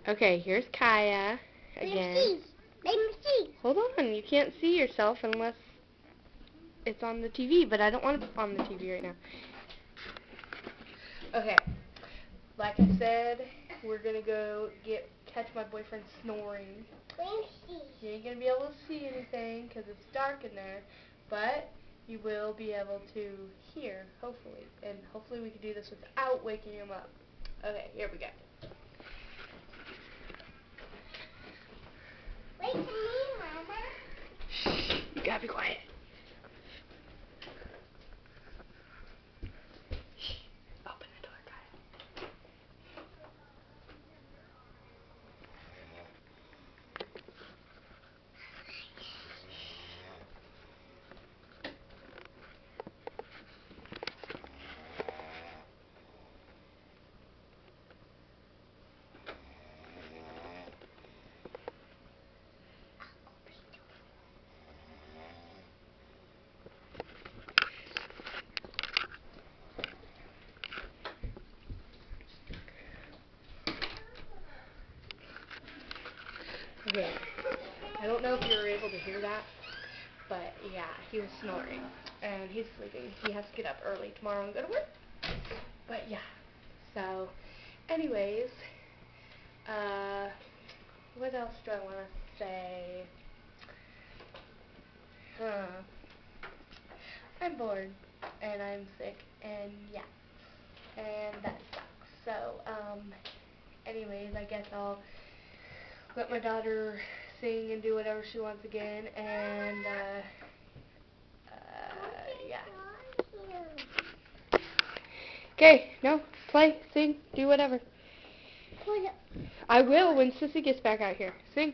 Okay, here's Kaya again. Let me see. Hold on, you can't see yourself unless it's on the TV, but I don't want it on the TV right now. Okay, like I said, we're gonna go catch my boyfriend snoring. Let me see. You ain't gonna be able to see anything because it's dark in there, but you will be able to hear, hopefully, and hopefully we can do this without waking him up. Okay, here we go. Wait for me, Mama. Shh, you gotta be quiet. Shh, open the door, Kaya. Okay, I don't know if you were able to hear that, but yeah, he was snoring, and he's sleeping. He has to get up early tomorrow and go to work. But yeah, so anyways, what else do I want to say? I'm bored, and I'm sick, and yeah, and that sucks. So, anyways, I guess I'll let my daughter sing and do whatever she wants again, and, yeah. Okay, no, play, sing, do whatever. I will when Sissy gets back out here. Sing.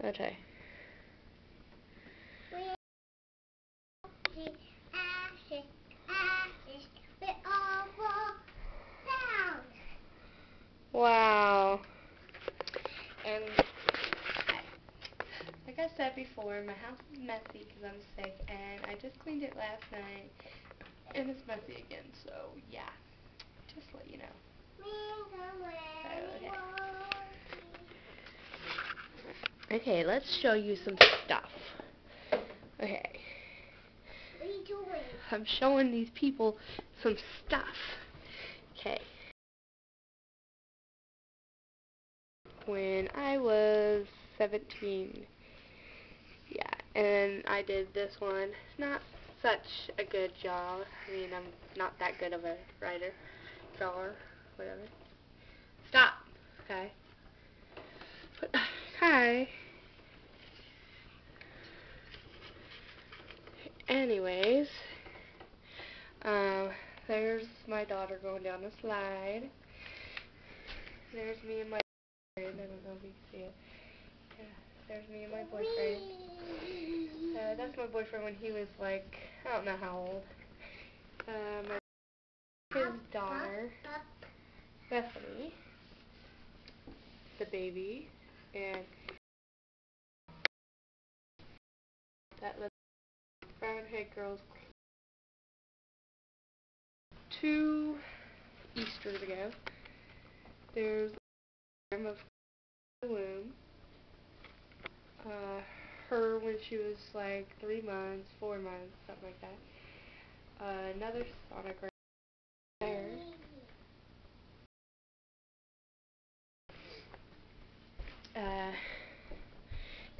Okay. Wow. And like I said before, my house is messy because I'm sick, and I just cleaned it last night, and it's messy again, so yeah, just to let you know. Okay, let's show you some stuff. Okay. What are you doing? I'm showing these people some stuff. Okay. When I was 17, yeah, and I did this one. Not such a good job. I mean, I'm not that good of a writer, drawer, whatever. Stop. Okay. But, hi. Anyways, there's my daughter going down the slide. There's me and my boyfriend. I don't know if you can see it. Yeah, there's me and my boyfriend. That's my boyfriend when he was like, I don't know how old. His daughter, Bethany, the baby, and that little brown-haired girl's 2 Easters ago. There's the of the womb. Her when she was like 3 months, 4 months, something like that. Another sonogram there.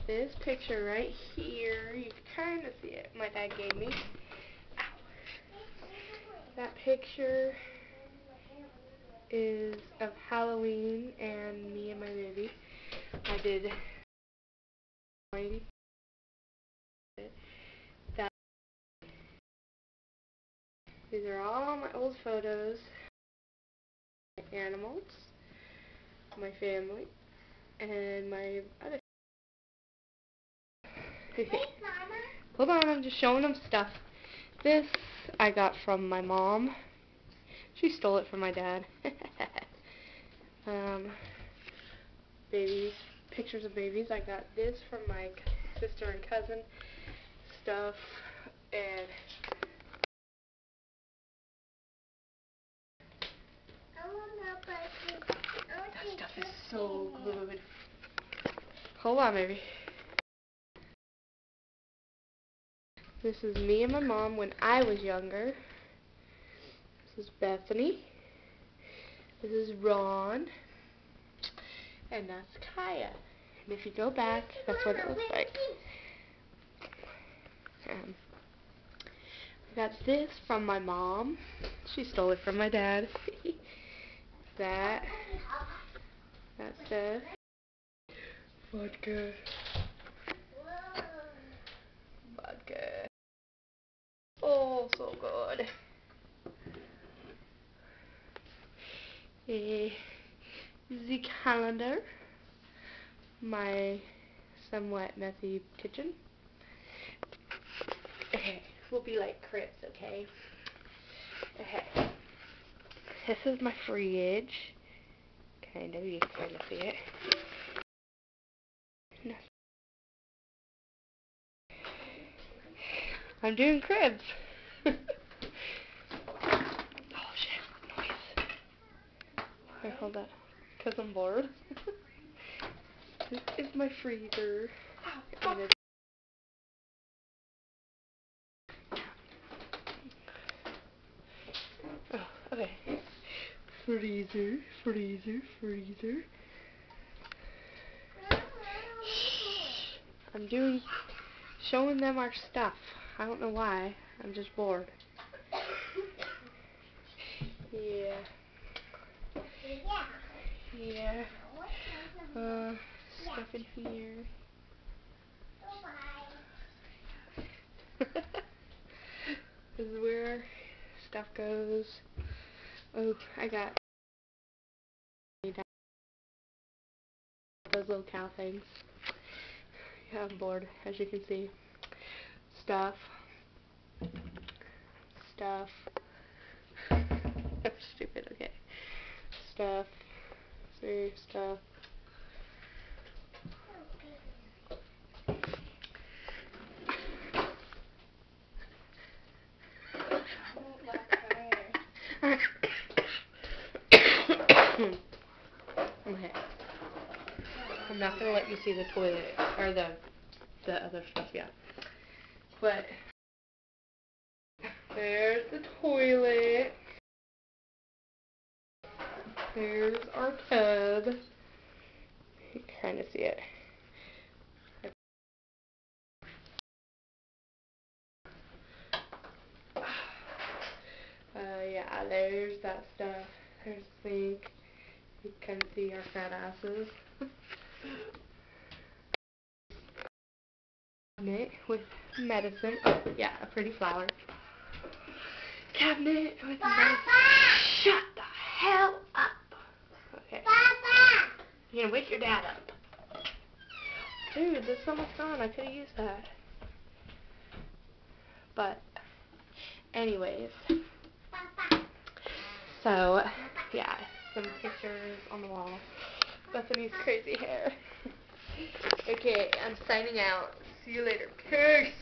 This picture right here, you can kind of see it. My dad gave me. Ow. That picture is of Halloween and me and my baby. I did that. These are all my old photos. My animals, my family, and my other. Hold on, I'm just showing them stuff. This I got from my mom. She stole it from my dad. Babies, pictures of babies. I got this from my sister and cousin. Stuff, Hold on, baby. This is me and my mom when I was younger. This is Bethany. This is Ron. And that's Kaya. And if you go back, that's what it looks like. I got this from my mom. She stole it from my dad. That's the vodka. Vodka. Oh, so good. The calendar. My somewhat messy kitchen. Okay, we'll be like cribs, okay? Okay. This is my fridge. Kind of, you can kind of see it. No. I'm doing cribs. Oh shit, noise. Wait, hold that. Because I'm bored. This is my freezer. And it's oh, okay. Freezer, freezer, freezer. I'm showing them our stuff. I don't know why. I'm just bored. Yeah. Yeah. Stuff in here. This is where stuff goes. Oh, I got those little cow things. Yeah, I'm bored, as you can see. Stuff. Stuff. I'm stupid, okay. Stuff. See, stuff. Okay. I'm not gonna let you see the toilet or the other stuff, yeah. But there's the toilet. There's our tub. You can kind of see it. Yeah, there's that stuff. There's the sink. You can see our fat asses. Cabinet with medicine. Oh, yeah, a pretty flower. Cabinet with medicine. Shut the hell up. Okay. You're gonna wake your dad up. Dude, there's so much gone. I could have used that. But, anyways. So, yeah, some pictures on the wall. Bethany's crazy hair. Okay, I'm signing out. See you later. Peace.